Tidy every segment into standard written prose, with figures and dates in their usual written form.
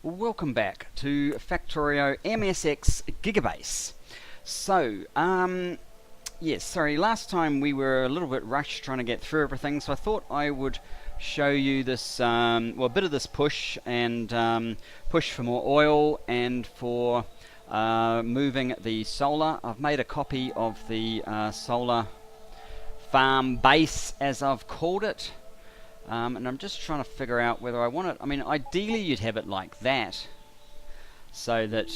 Welcome back to Factorio MSX Gigabase. So, yes, sorry, last time we were a little bit rushed trying to get through everything, so I thought I would show you this, well, a bit of this push, and push for more oil, and for moving the solar. I've made a copy of the solar farm base, as I've called it. And I'm just trying to figure out whether I want it. I mean, ideally you'd have it like that, so that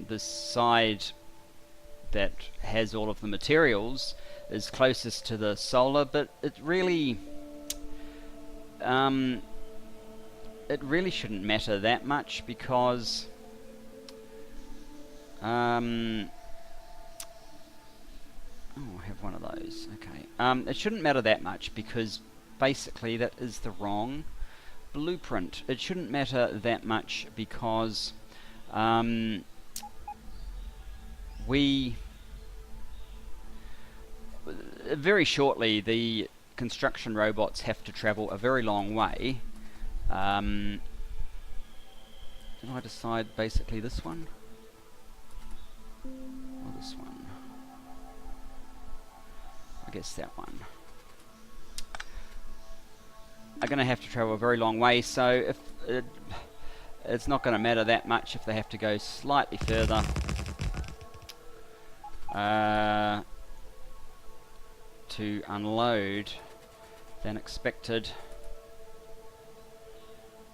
the side that has all of the materials is closest to the solar, but it really shouldn't matter that much, because oh, I have one of those. Okay, it shouldn't matter that much, because basically that is the wrong blueprint. It shouldn't matter that much because very shortly the construction robots have to travel a very long way. Did I decide basically this one? Or this one? I guess that one. Are going to have to travel a very long way, so if it's not going to matter that much if they have to go slightly further to unload than expected.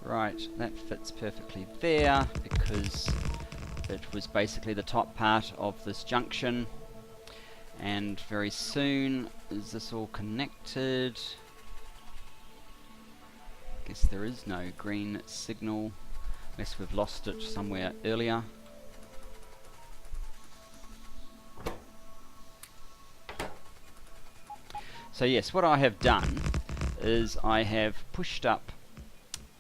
Right, that fits perfectly there, because it was basically the top part of this junction, and very soon is this all connected. Guess there is no green signal unless we've lost it somewhere earlier. So yes, what I have done is I have pushed up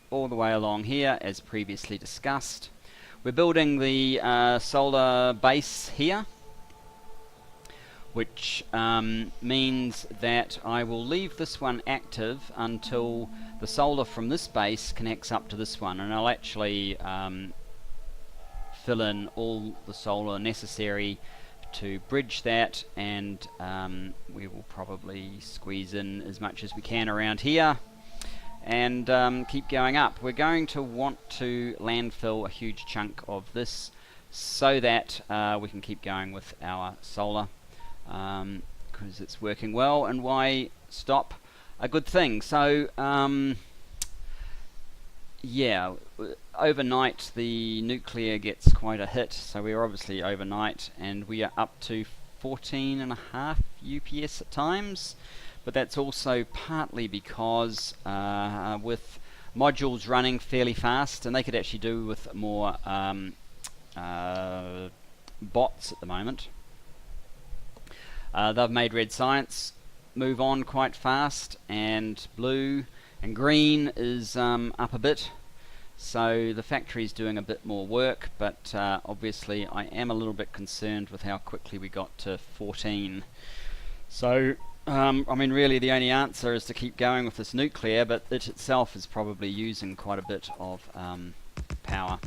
all the way along here, as previously discussed. We're building the solar base here, which means that I will leave this one active until the solar from this base connects up to this one, and I'll actually fill in all the solar necessary to bridge that, and we will probably squeeze in as much as we can around here and keep going up. We're going to want to landfill a huge chunk of this so that we can keep going with our solar, because it's working well, and why stop a good thing? So yeah, overnight the nuclear gets quite a hit, so we're obviously overnight, and we are up to 14.5 UPS at times, but that's also partly because with modules running fairly fast, and they could actually do with more bots at the moment. They've made red science move on quite fast, and blue and green is up a bit, so the factory's doing a bit more work, but obviously I am a little bit concerned with how quickly we got to 14. So I mean, really the only answer is to keep going with this nuclear, but it itself is probably using quite a bit of power,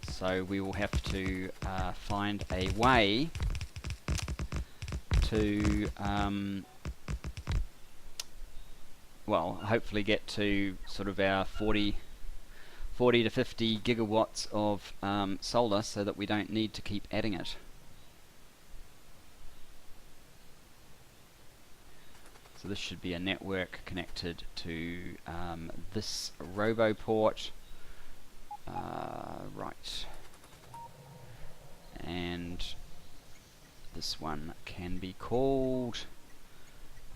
so we will have to find a way to well, hopefully get to sort of our 40 to 50 gigawatts of solar, so that we don't need to keep adding it. So this should be a network connected to this RoboPort, right, and this one can be called,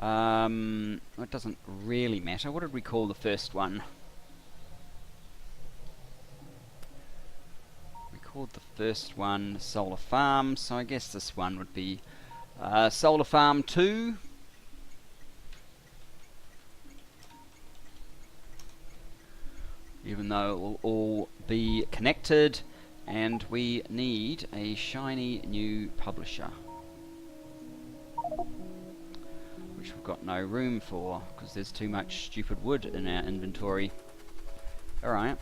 it doesn't really matter. What did we call the first one? We called the first one Solar Farm, so I guess this one would be Solar Farm 2. Even though it will all be connected, and we need a shiny new publisher, which we've got no room for because there's too much stupid wood in our inventory. Alright,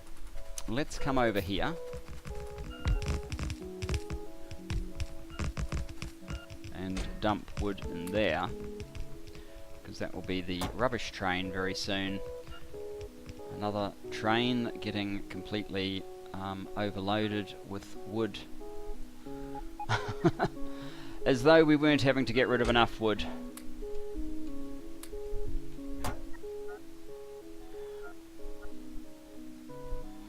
let's come over here. And dump wood in there, because that will be the rubbish train very soon. Another train getting completely overloaded with wood. As though we weren't having to get rid of enough wood.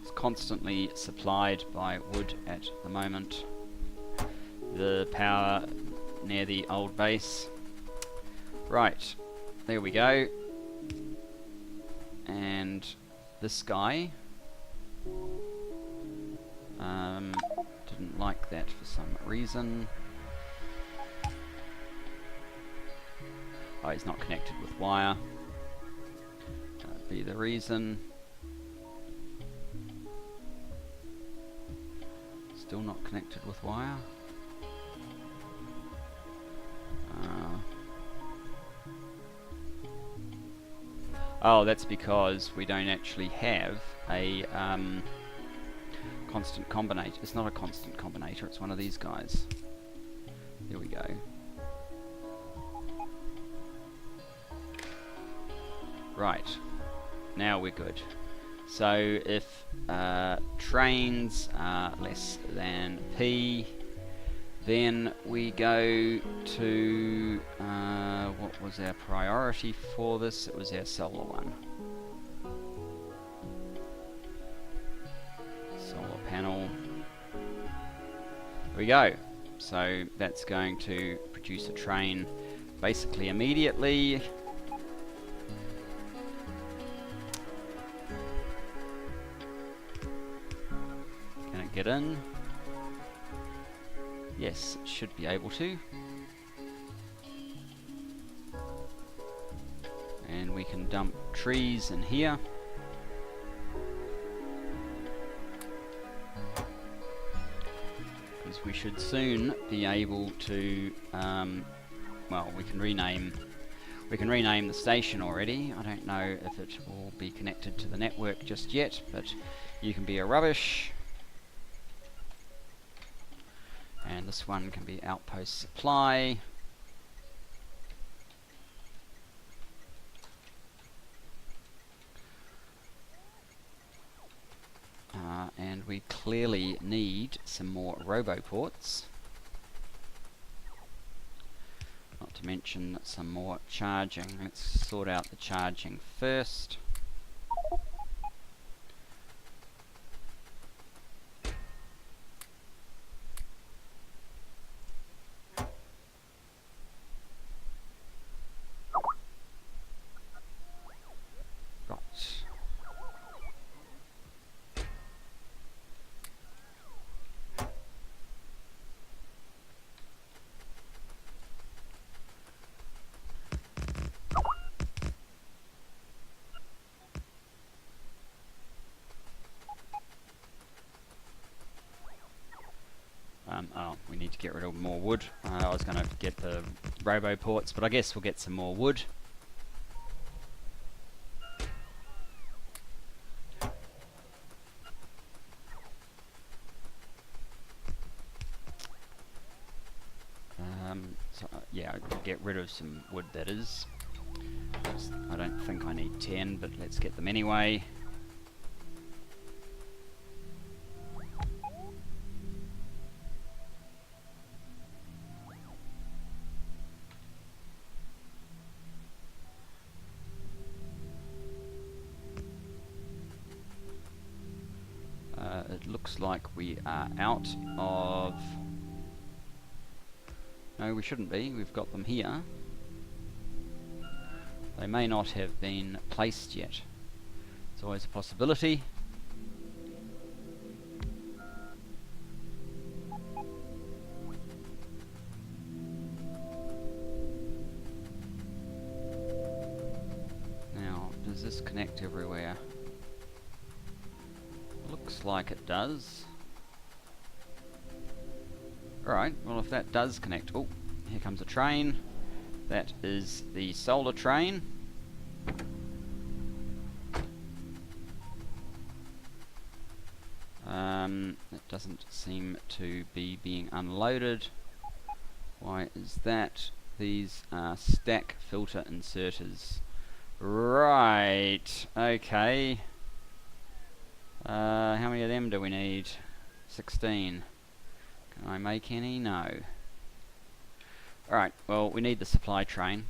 It's constantly supplied by wood at the moment. The power near the old base. Right, there we go. And this guy didn't like that for some reason. Oh, he's not connected with wire. That'd be the reason. Still not connected with wire. Oh, that's because we don't actually have a constant combinator. It's not a constant combinator, it's one of these guys. There we go. Right, now we're good. So if trains are less than P, then we go to, what was our priority for this? It was our solar one. Solar panel. There we go. So that's going to produce a train basically immediately. Can it get in? Yes, it should be able to. And we can dump trees in here. Because we should soon be able to, well, we can rename the station already. I don't know if it will be connected to the network just yet, but you can be a rubbish. And this one can be outpost supply. And we clearly need some more roboports. Not to mention some more charging. Let's sort out the charging first. Oh, we need to get rid of more wood. I was going to get the roboports, but I guess we'll get some more wood. So, yeah, I'll get rid of some wood, that is. I don't think I need 10, but let's get them anyway. It looks like we are out of... No, we shouldn't be. We've got them here. They may not have been placed yet. It's always a possibility. Now, does this connect everywhere? Looks like it does. Alright, well if that does connect... Oh, here comes a train. That is the solar train. It doesn't seem to be being unloaded. Why is that? These are stack filter inserters. Right, okay. How many of them do we need? 16. Can I make any? No. Alright, well, we need the supply train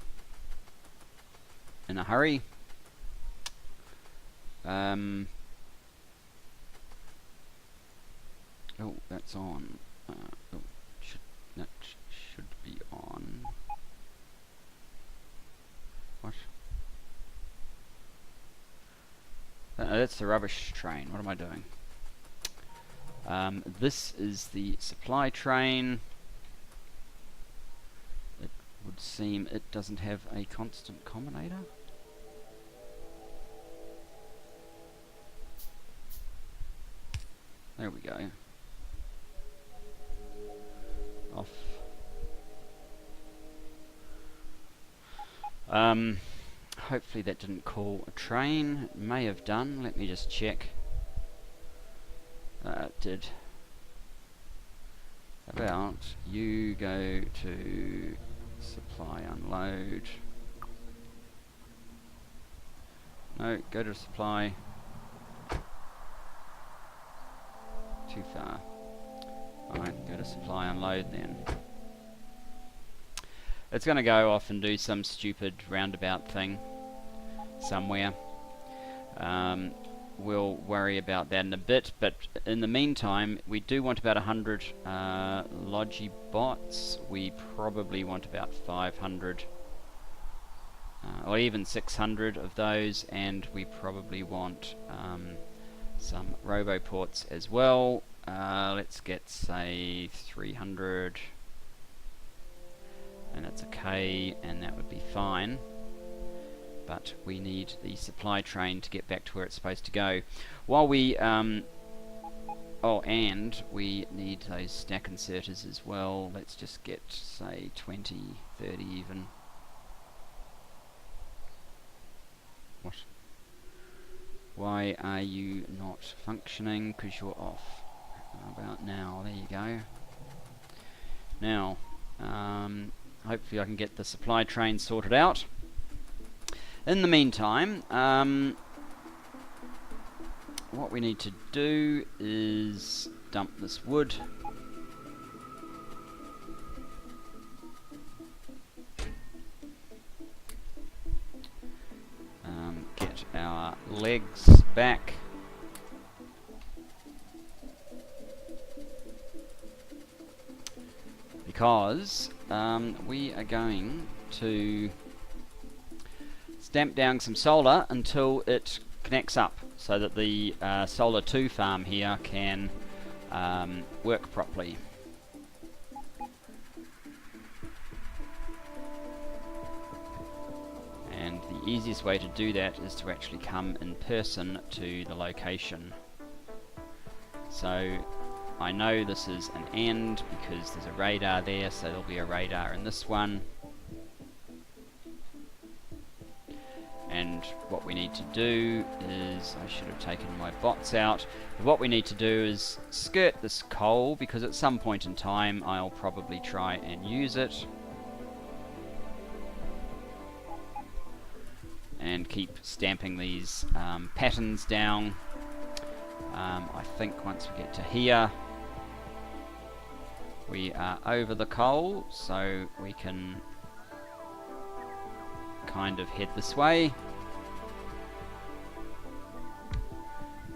in a hurry. Oh, that's on. Oh, that should be on. What? That's the rubbish train. What am I doing? This is the supply train. It would seem it doesn't have a constant combinator. There we go. Off. Hopefully that didn't call a train. It may have done. Let me just check. It did. About you go to supply unload. No, go to supply. Too far. Alright, go to supply unload then. It's going to go off and do some stupid roundabout thing somewhere. We'll worry about that in a bit, but in the meantime we do want about 100 Logi bots. We probably want about 500 or even 600 of those, and we probably want some roboports as well. Let's get, say, 300, and that's okay, and that would be fine. But we need the supply train to get back to where it's supposed to go. While we, oh, and we need those stack inserters as well. Let's just get, say, 20, 30 even. What? Why are you not functioning? Because you're off. How about now? There you go. Now, hopefully I can get the supply train sorted out. In the meantime, what we need to do is dump this wood. Get our legs back. Because we are going to stamp down some solar until it connects up, so that the solar 2 farm here can work properly. And the easiest way to do that is to actually come in person to the location. So I know this is an end because there's a radar there, so there'll be a radar in this one. And what we need to do is, I should have taken my bots out, but what we need to do is skirt this coal, because at some point in time I'll probably try and use it. And keep stamping these patterns down. I think once we get to here, we are over the coal, so we can kind of head this way,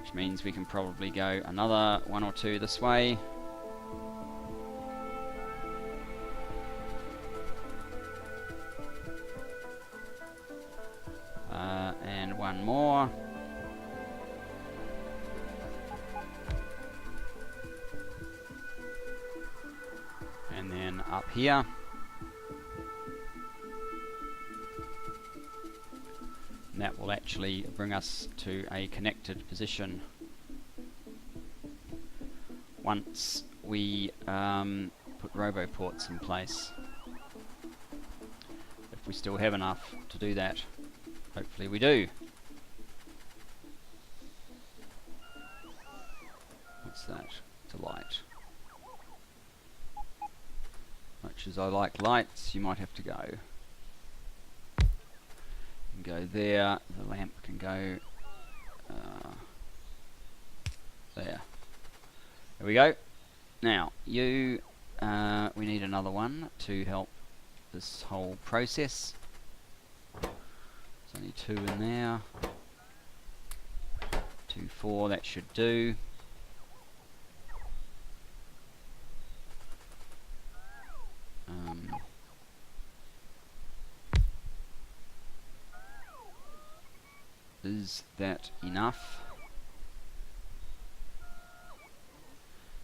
which means we can probably go another 1 or 2 this way. And 1 more. And then up here. And that will actually bring us to a connected position once we put roboports in place. If we still have enough to do that. Hopefully we do. What's that to light. Much as I like lights, you might have to go. You can go there, the lamp can go there. There we go. Now, you, we need another one to help this whole process. There's only 2 in there. 2, 4, that should do. Is that enough?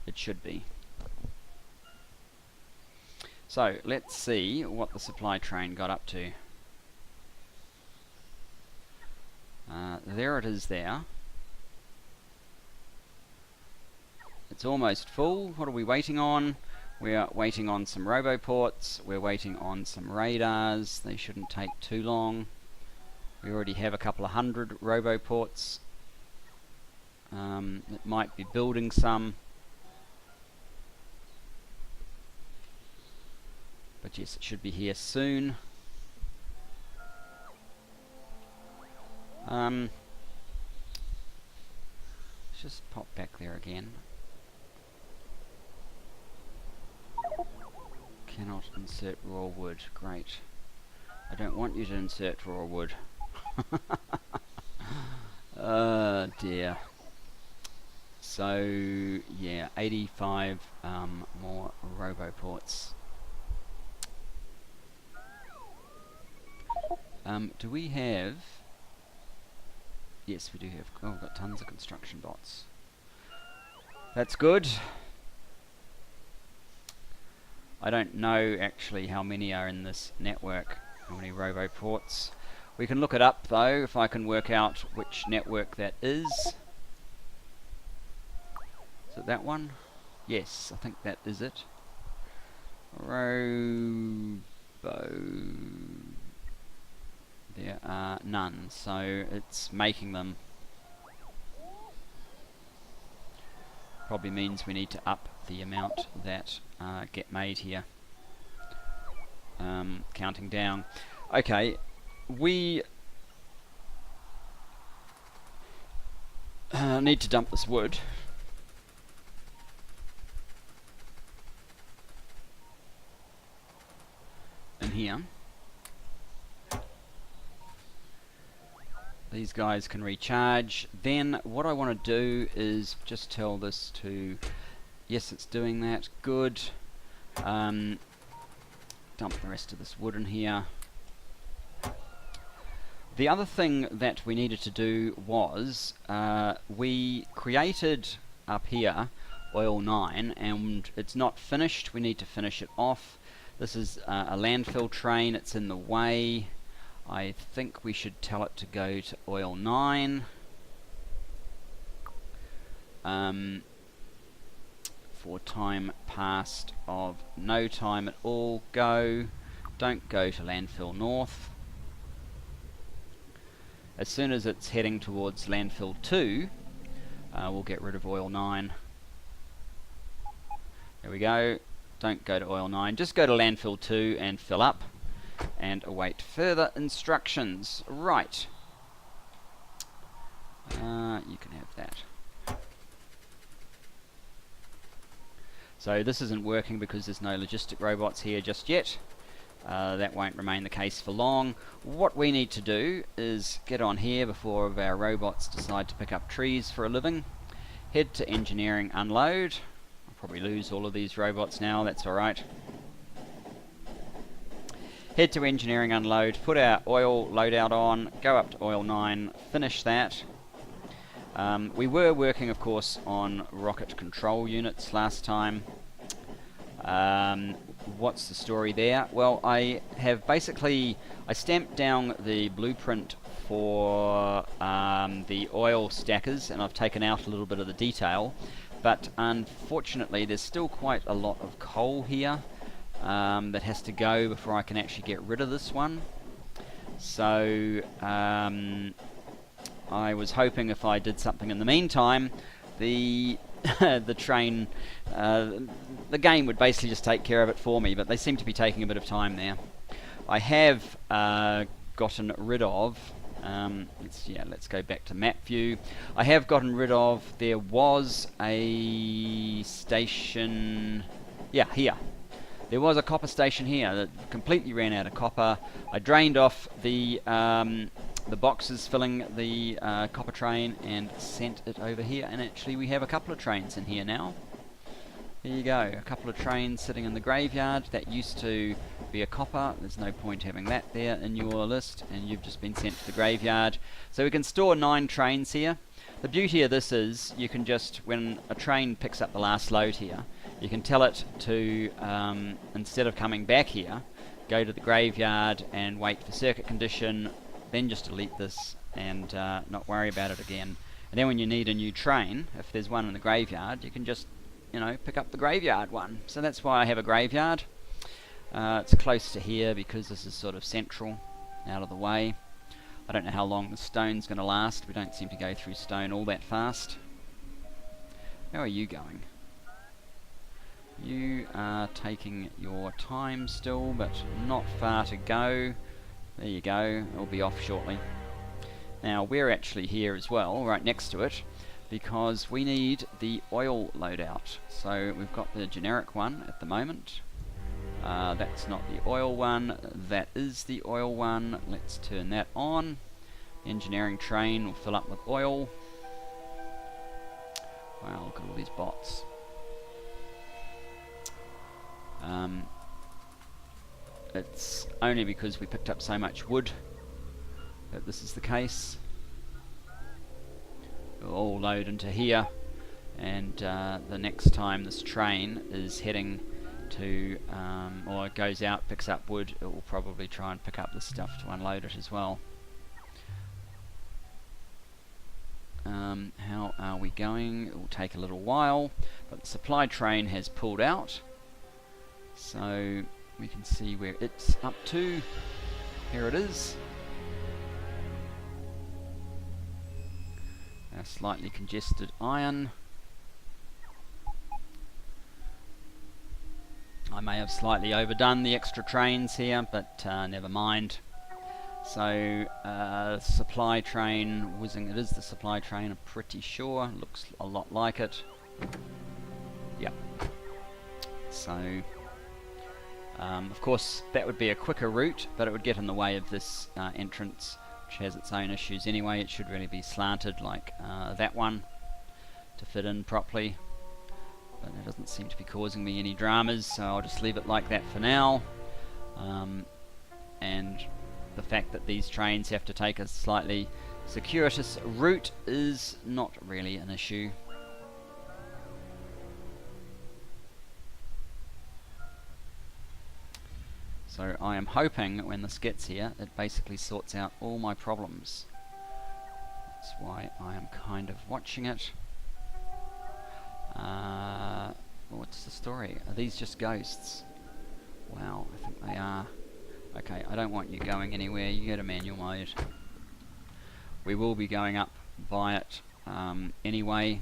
It should be. So let's see what the supply train got up to. There it is there. It's almost full. What are we waiting on? We are waiting on some roboports. We're waiting on some radars. They shouldn't take too long. We already have a couple of 100 roboports. It might be building some. But yes, it should be here soon. Let's just pop back there again. Cannot insert raw wood. Great. I don't want you to insert raw wood. Oh dear. So yeah, 85 more roboports. Do we have... Yes, we do have... Oh, we've got tons of construction bots. That's good. I don't know actually how many are in this network, how many roboports. We can look it up though, if I can work out which network that is. Is it that one? Yes, I think that is it. Robo... There are none, so it's making them. Probably means we need to up the amount that get made here. Counting down. Okay, we need to dump this wood. In here. These guys can recharge. Then what I want to do is just tell this to... Yes, it's doing that. Good. Dump the rest of this wood in here. The other thing that we needed to do was we created up here oil 9 and it's not finished. We need to finish it off. This is a landfill train. It's in the way. I think we should tell it to go to oil 9 for time past of no time at all. Go. Don't go to landfill north. As soon as it's heading towards landfill 2, we'll get rid of oil 9. There we go. Don't go to oil 9. Just go to landfill 2 and fill up. And await further instructions. Right. You can have that. So this isn't working because there's no logistic robots here just yet. That won't remain the case for long. What we need to do is get on here before our robots decide to pick up trees for a living. Head to engineering, unload. I'll probably lose all of these robots now, that's alright. Head to engineering, unload, put our oil loadout on, go up to oil 9, finish that. We were working, of course, on rocket control units last time. What's the story there? Well, I have basically, I stamped down the blueprint for the oil stackers, and I've taken out a little bit of the detail, but unfortunately there's still quite a lot of coal here. That has to go before I can actually get rid of this one. So I was hoping if I did something in the meantime. The the train, the game would basically just take care of it for me, but they seem to be taking a bit of time there. I have gotten rid of, let's go back to map view. I have gotten rid of, there was a station, here. There was a copper station here that completely ran out of copper. I drained off the boxes filling the copper train and sent it over here, and actually we have a couple of trains in here now. There you go, a couple of trains sitting in the graveyard. That used to be a copper. There's no point having that there in your list, and you've just been sent to the graveyard. So we can store 9 trains here. The beauty of this is you can just, when a train picks up the last load here, you can tell it to, instead of coming back here, go to the graveyard and wait for circuit condition, then just delete this and not worry about it again. And then when you need a new train, if there's one in the graveyard, you can just, pick up the graveyard one. So that's why I have a graveyard. It's close to here because this is sort of central, out of the way. I don't know how long the stone's going to last. We don't seem to go through stone all that fast. How are you going? You are taking your time still, but not far to go. There you go, it'll be off shortly. Now we're actually here as well, right next to it, because we need the oil loadout. So we've got the generic one at the moment. That's not the oil one, that is the oil one. Let's turn that on. Engineering train will fill up with oil. Wow, look at all these bots. It's only because we picked up so much wood that this is the case. We'll all load into here, and the next time this train is heading to, or it goes out, picks up wood, it will probably try and pick up this stuff to unload it as well. How are we going? It will take a little while, but the supply train has pulled out, so we can see where it's up to. Here it is. A slightly congested iron. I may have slightly overdone the extra trains here, but never mind. So, supply train whizzing, it is the supply train, I'm pretty sure. Looks a lot like it. Yep. So, of course, that would be a quicker route, but it would get in the way of this entrance, which has its own issues anyway. It should really be slanted like that one to fit in properly. But it doesn't seem to be causing me any dramas, so I'll just leave it like that for now. And the fact that these trains have to take a slightly circuitous route is not really an issue. So I am hoping when this gets here, it basically sorts out all my problems. That's why I am kind of watching it. What's the story? Are these just ghosts? Wow, I think they are. Okay, I don't want you going anywhere. You go to manual mode. We will be going up by it anyway.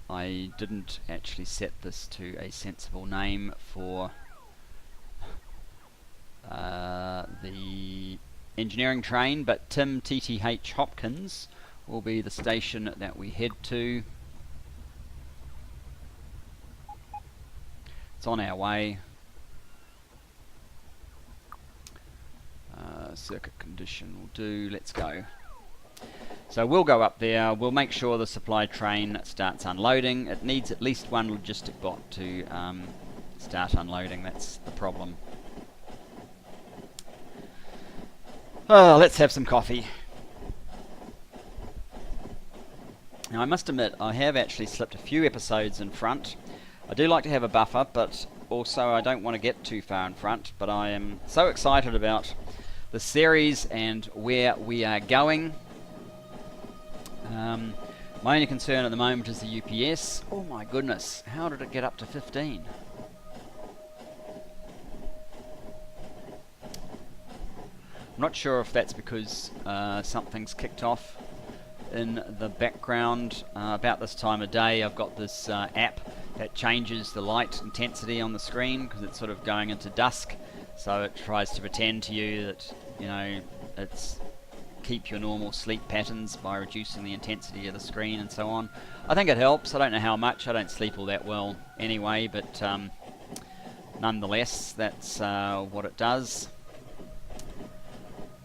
I didn't actually set this to a sensible name for the engineering train, but Tim TTH Hopkins will be the station that we head to. It's on our way. Circuit condition will do. Let's go. So we'll go up there. We'll make sure the supply train starts unloading. It needs at least one logistic bot to start unloading. That's the problem. Oh, let's have some coffee. Now I must admit, I have actually slipped a few episodes in front. I do like to have a buffer, but also I don't want to get too far in front. But I am so excited about the series and where we are going. My only concern at the moment is the UPS. Oh my goodness, how did it get up to 15? I'm not sure if that's because something's kicked off in the background. About this time of day I've got this app that changes the light intensity on the screen because it's sort of going into dusk, so it tries to pretend to you that, you know, it's keep your normal sleep patterns by reducing the intensity of the screen and so on. I think it helps. I don't know how much. I don't sleep all that well anyway, but nonetheless, that's what it does.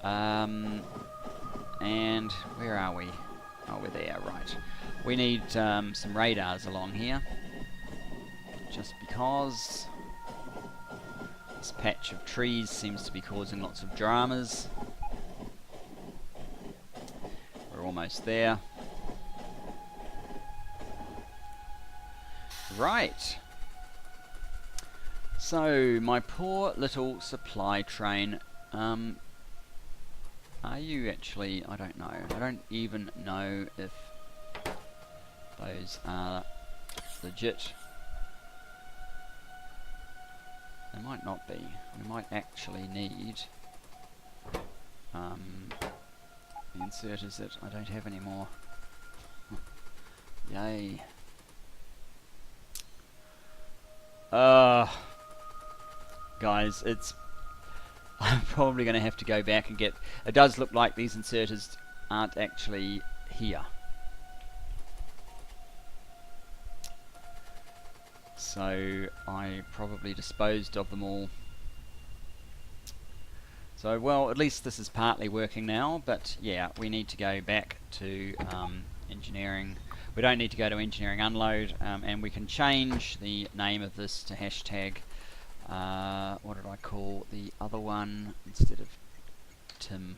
And where are we? Oh, we're there, right. We need some radars along here, just because this patch of trees seems to be causing lots of dramas. We're almost there. Right. So, my poor little supply train. Are you actually... I don't know. I don't even know if those are legit. They might not be. We might actually need the inserters that I don't have anymore. Yay. Guys, it's... I'm probably going to have to go back and get... It does look like these inserters aren't actually here. So I probably disposed of them all. So, well, at least this is partly working now, but yeah, we need to go back to engineering. We don't need to go to engineering unload, and we can change the name of this to hashtag, what did I call the other one instead of Tim,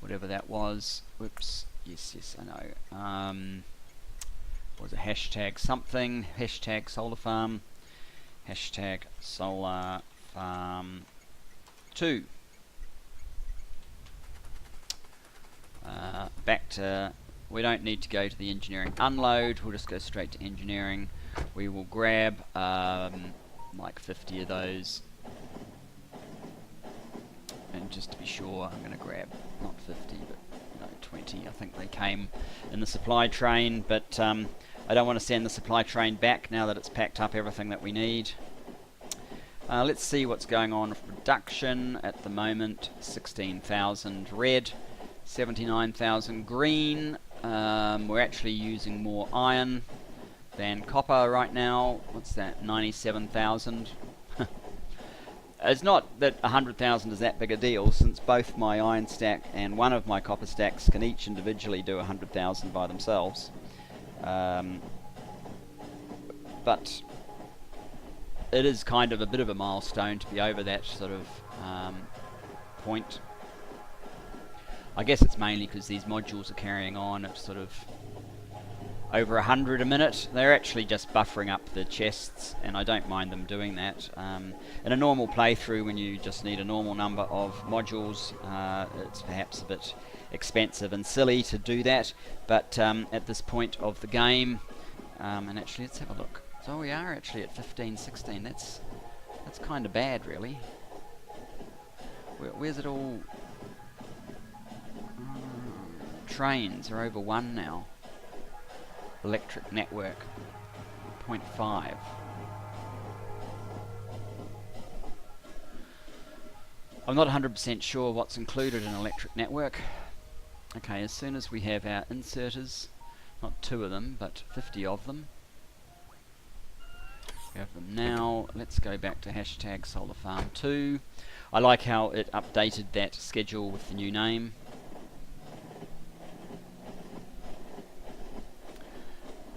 whatever that was. Whoops, yes, I know. Was a hashtag something, hashtag solar farm, hashtag solar farm 2. Back to, we don't need to go to the engineering unload, we'll just go straight to engineering. We will grab like 50 of those, and just to be sure I'm going to grab not 50 but 20. I think they came in the supply train, but I don't want to send the supply train back now that it's packed up everything that we need. Let's see what's going on with production at the moment. 16,000 red, 79,000 green. We're actually using more iron than copper right now. What's that? 97,000. It's not that 100,000 is that big a deal, since both my iron stack and one of my copper stacks can each individually do 100,000 by themselves. But it is kind of a bit of a milestone to be over that sort of point. I guess it's mainly because these modules are carrying on at sort of over 100 a minute. They're actually just buffering up the chests, and I don't mind them doing that. In a normal playthrough, when you just need a normal number of modules, it's perhaps a bit expensive and silly to do that, but at this point of the game, and actually let's have a look. So we are actually at 15, 16. That's kind of bad, really. Where's it all? Trains are over 1 now. Electric network 0.5. I'm not 100% sure what's included in electric network. Okay, as soon as we have our inserters, not 2 of them, but 50 of them. We have them now. Let's go back to hashtag solar farm 2. I like how it updated that schedule with the new name.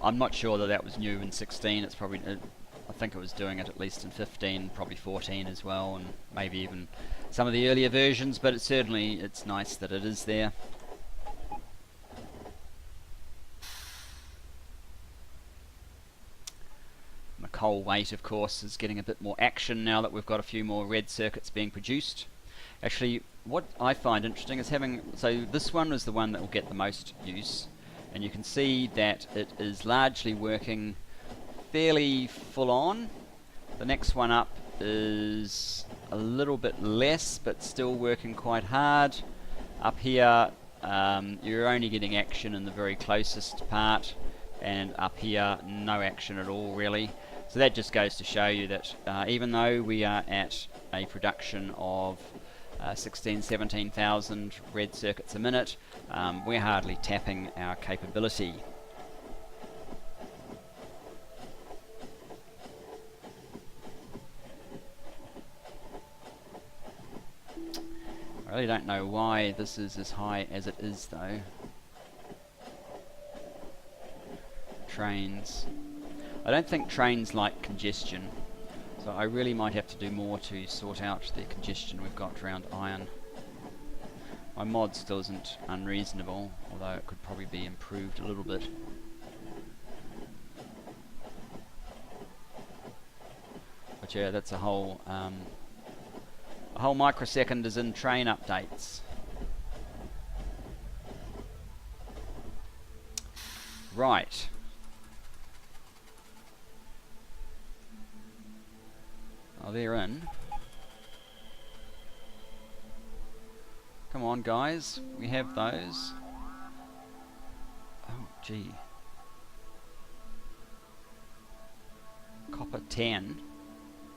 I'm not sure that was new in 16. It's probably, I think it was doing it at least in 15, probably 14 as well, and maybe even some of the earlier versions, but it's nice that it is there. McColl weight, of course, is getting a bit more action now that we've got a few more red circuits being produced. Actually, what I find interesting is having, so this one is the one that will get the most use, and you can see that it is largely working fairly full on. The next one up is a little bit less, but still working quite hard. Up here, you're only getting action in the very closest part, and up here, no action at all, really. So that just goes to show you that even though we are at a production of 17,000 red circuits a minute, we're hardly tapping our capability. I really don't know why this is as high as it is, though. Trains. I don't think trains like congestion, so I really might have to do more to sort out the congestion we've got around iron. My mod still isn't unreasonable, although it could probably be improved a little bit. But yeah, that's a whole microsecond is in train updates. Right. Oh, they're in. Come on, guys. We have those. Oh, gee. Copper 10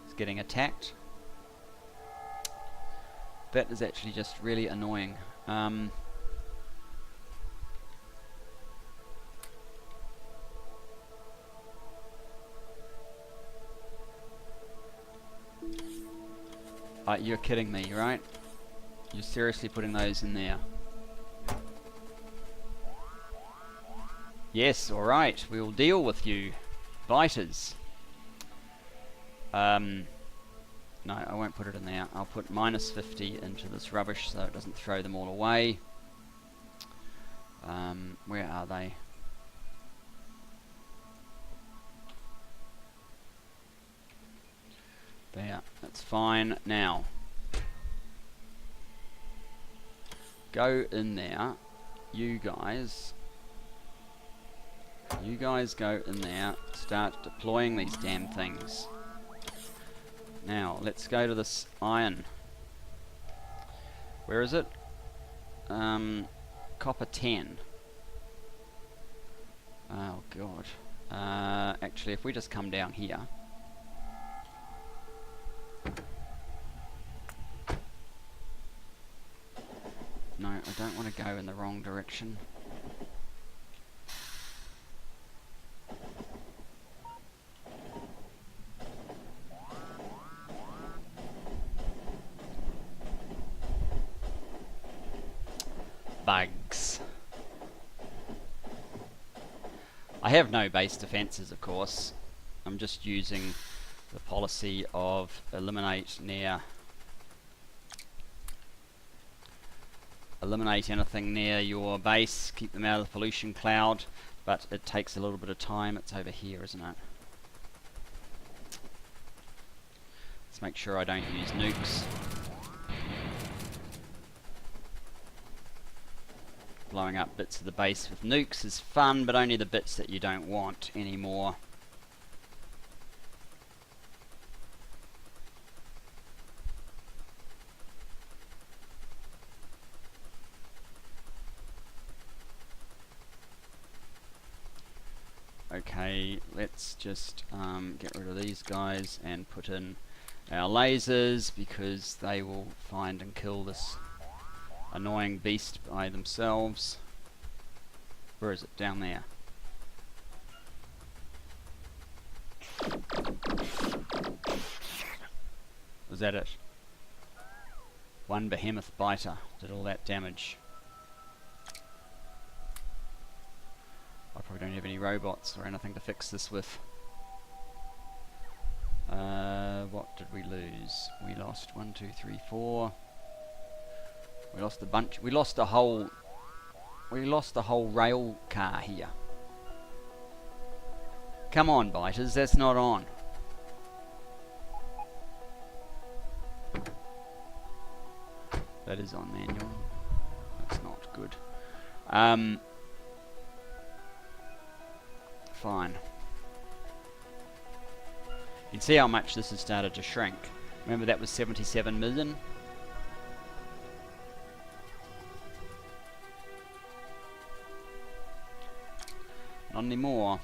is getting attacked. That is actually just really annoying. You're kidding me, right? You're seriously putting those in there? Yes, alright, we will deal with you, biters. No, I won't put it in there. I'll put minus 50 into this rubbish so it doesn't throw them all away. Where are they? There, that's fine. Now, go in there. You guys go in there. Start deploying these damn things. Now, let's go to this iron. Where is it? Copper 10. Oh, God. Actually, if we just come down here. No, I don't want to go in the wrong direction. Bugs. I have no base defenses, of course. I'm just using the policy of eliminate anything near your base, keep them out of the pollution cloud, but it takes a little bit of time. It's over here, isn't it? Let's make sure I don't use nukes. Blowing up bits of the base with nukes is fun, but only the bits that you don't want anymore. Okay, let's just get rid of these guys and put in our lasers, because they will find and kill this annoying beast by themselves. Where is it? Down there. Was that it? One behemoth biter did all that damage. I probably don't have any robots or anything to fix this with. What did we lose? We lost 1, 2, 3, 4. We lost a bunch. We lost the whole rail car here. Come on, biters, that's not on. That is on manual. That's not good. Fine. You can see how much this has started to shrink. Remember that was 77 million? Not anymore.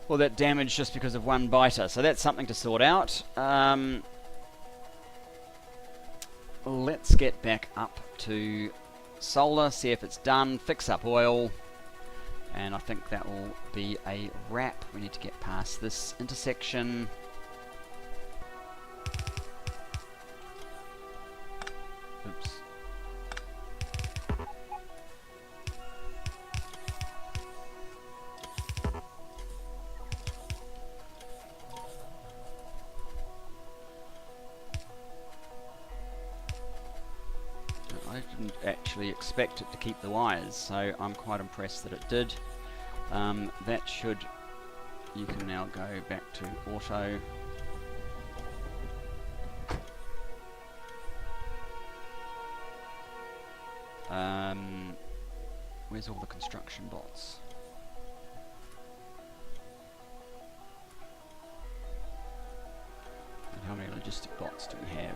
Well, that damage just because of one biter, so that's something to sort out. Let's get back up to solar, see if it's done, fix up oil, and I think that will be a wrap. We need to get past this intersection. Oops. I didn't actually expect it to keep the wires, so I'm quite impressed that it did. That should... You can now go back to auto. Where's all the construction bots? And how many logistic bots do we have?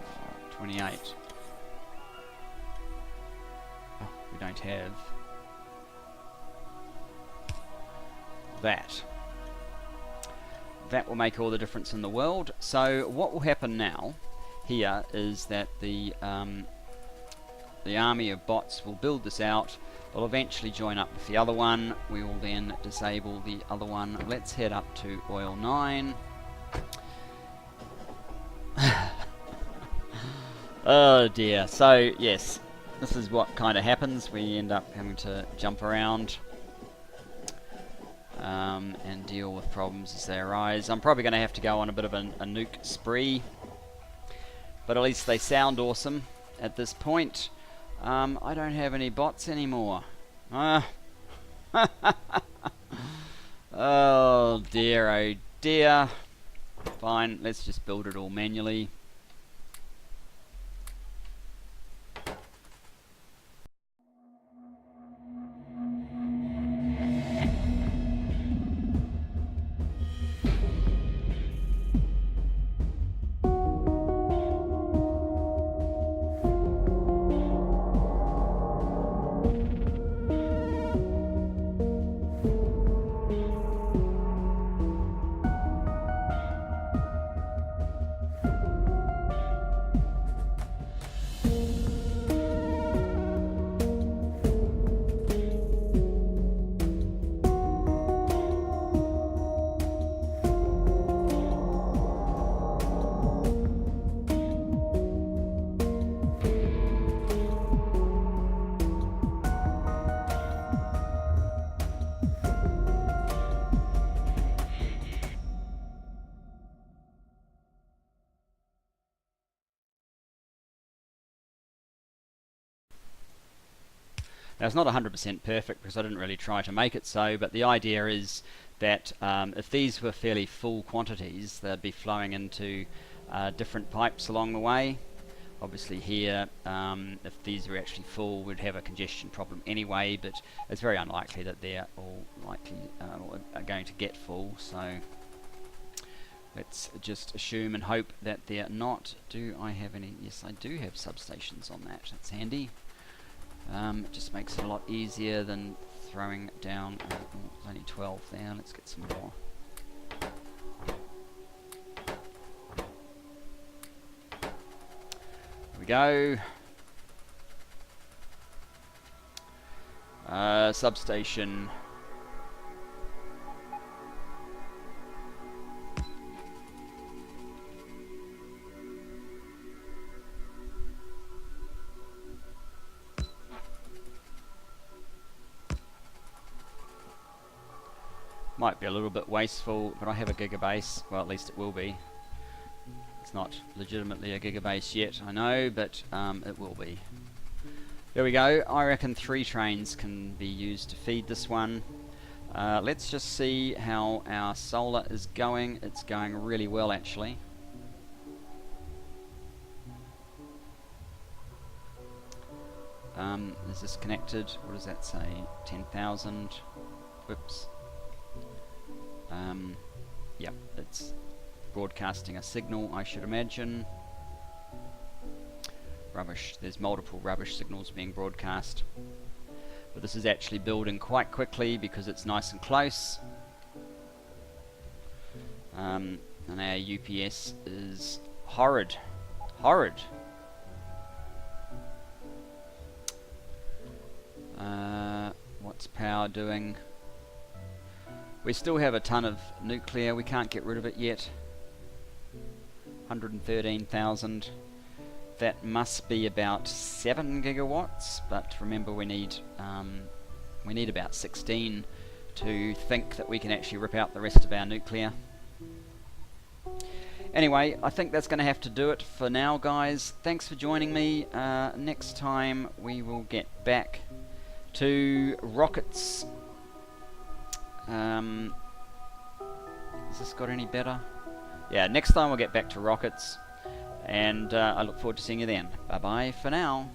28. Oh, we don't have that. That will make all the difference in the world. So what will happen now here is that the army of bots will build this out. They'll eventually join up with the other one. We will then disable the other one. Let's head up to oil 9. Oh dear. So yes, this is what kind of happens. We end up having to jump around and deal with problems as they arise. I'm probably going to have to go on a bit of a nuke spree, but at least they sound awesome at this point. I don't have any bots anymore. Oh dear, oh dear. Fine, let's just build it all manually. Now it's not 100% perfect because I didn't really try to make it so, but the idea is that if these were fairly full quantities, they'd be flowing into different pipes along the way. Obviously here, if these were actually full, we'd have a congestion problem anyway, but it's very unlikely that they're all likely are going to get full, so let's just assume and hope that they're not. Do I have any? Yes, I do have substations on that. That's handy. It just makes it a lot easier than throwing down. There's only 12 there. Let's get some more. There we go. Substation. Might be a little bit wasteful, but I have a Gigabase. Well, at least it will be. It's not legitimately a Gigabase yet, I know, but it will be. There we go. I reckon 3 trains can be used to feed this one. Let's just see how our solar is going. It's going really well, actually. Is this connected? What does that say? 10,000. Whoops. Yep, it's broadcasting a signal, I should imagine. Rubbish, there's multiple rubbish signals being broadcast. But this is actually building quite quickly because it's nice and close. And our UPS is horrid. Horrid. What's power doing? We still have a ton of nuclear, we can't get rid of it yet. 113,000. That must be about 7 gigawatts, but remember we need about 16 to think that we can actually rip out the rest of our nuclear. Anyway, I think that's going to have to do it for now, guys. Thanks for joining me. Next time we will get back to rockets. Has this got any better? Yeah, next time we'll get back to rockets. And I look forward to seeing you then. Bye bye for now.